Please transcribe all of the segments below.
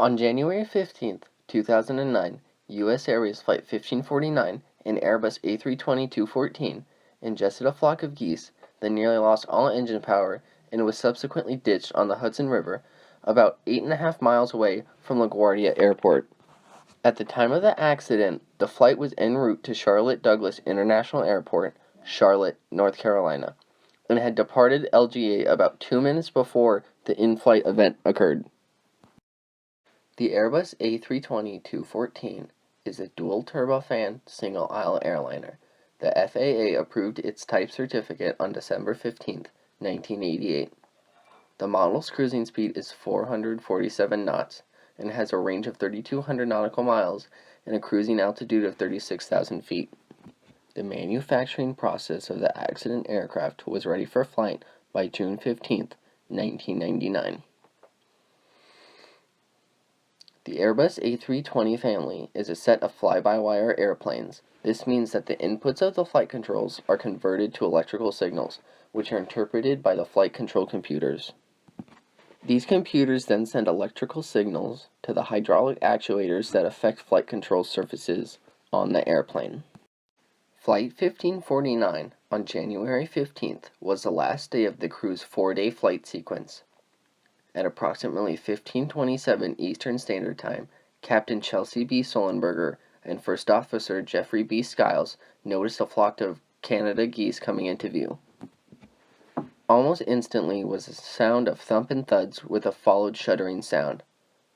On January 15, 2009, U.S. Airways Flight 1549, an Airbus A320-214, ingested a flock of geese that nearly lost all engine power and was subsequently ditched on the Hudson River about 8.5 miles away from LaGuardia Airport. At the time of the accident, the flight was en route to Charlotte Douglas International Airport, Charlotte, North Carolina, and had departed LGA about 2 minutes before the in-flight event occurred. The Airbus A320-214 is a dual-turbofan, single-aisle airliner. The FAA approved its type certificate on December 15, 1988. The model's cruising speed is 447 knots and has a range of 3,200 nautical miles and a cruising altitude of 36,000 feet. The manufacturing process of the accident aircraft was ready for flight by June 15, 1999. The Airbus A320 family is a set of fly-by-wire airplanes. This means that the inputs of the flight controls are converted to electrical signals, which are interpreted by the flight control computers. These computers then send electrical signals to the hydraulic actuators that affect flight control surfaces on the airplane. Flight 1549 on January 15th was the last day of the crew's 4-day flight sequence. At approximately 15:27 Eastern Standard Time, Captain Chelsea B. Sullenberger and First Officer Jeffrey B. Skiles noticed a flock of Canada geese coming into view. Almost instantly was a sound of thump and thuds with a followed shuddering sound.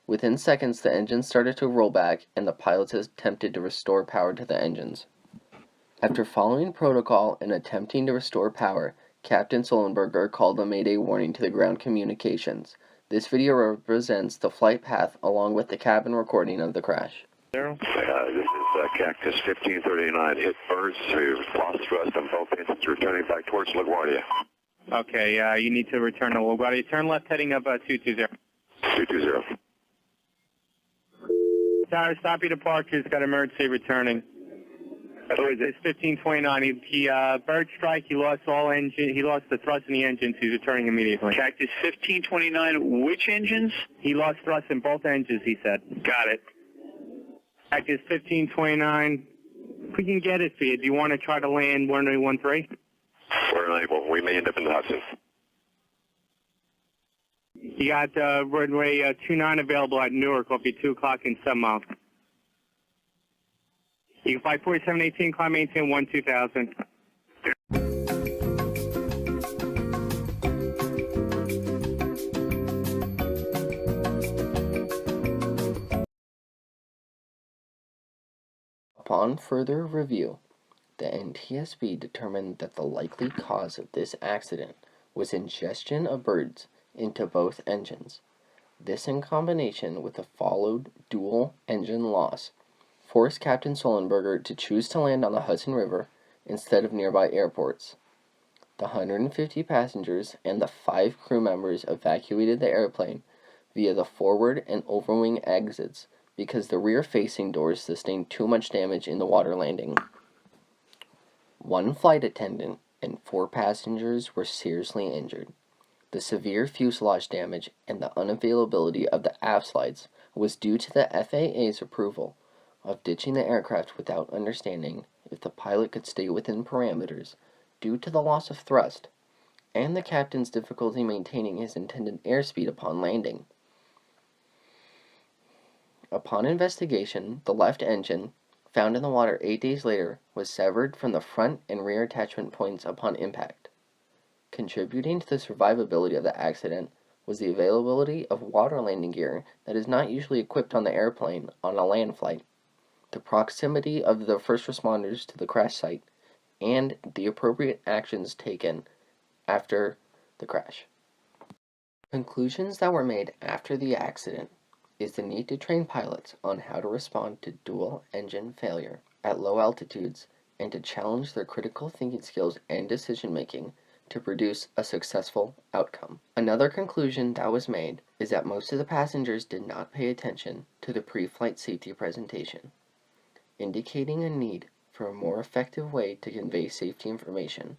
Within seconds, the engines started to roll back and the pilots attempted to restore power to the engines. After following protocol and attempting to restore power, Captain Sullenberger called a mayday warning to the ground communications. This video represents the flight path along with the cabin recording of the crash. This is Cactus 1539. Hit birds. We've lost thrust on both engines, returning back towards LaGuardia. Okay, you need to return to LaGuardia. Turn left heading up 220. 220. Sorry, stop your departures. Got emergency returning. It's 1529. He bird strike. He lost all engine. He lost the thrust in the engines. He's returning immediately. Cactus 1529. Which engines? He lost thrust in both engines. He said. Got it. Cactus 1529. We can get it for you. Do you want to try to land 1313? We're unable. We may end up in the Hudson. You got runway 29 available at Newark. Will be 2 o'clock in 7 miles. You can fly 4718, climb maintain 12000. Upon further review, the NTSB determined that the likely cause of this accident was ingestion of birds into both engines. This, in combination with the followed dual engine loss, forced Captain Sullenberger to choose to land on the Hudson River instead of nearby airports. The 150 passengers and the 5 crew members evacuated the airplane via the forward and overwing exits because the rear-facing doors sustained too much damage in the water landing. 1 flight attendant and 4 passengers were seriously injured. The severe fuselage damage and the unavailability of the aft slides was due to the FAA's approval of ditching the aircraft without understanding if the pilot could stay within parameters due to the loss of thrust and the captain's difficulty maintaining his intended airspeed upon landing. Upon investigation, the left engine, found in the water 8 days later, was severed from the front and rear attachment points upon impact. Contributing to the survivability of the accident was the availability of water landing gear that is not usually equipped on the airplane on a land flight, the proximity of the first responders to the crash site, and the appropriate actions taken after the crash. Conclusions that were made after the accident is the need to train pilots on how to respond to dual engine failure at low altitudes and to challenge their critical thinking skills and decision making to produce a successful outcome. Another conclusion that was made is that most of the passengers did not pay attention to the pre-flight safety presentation, indicating a need for a more effective way to convey safety information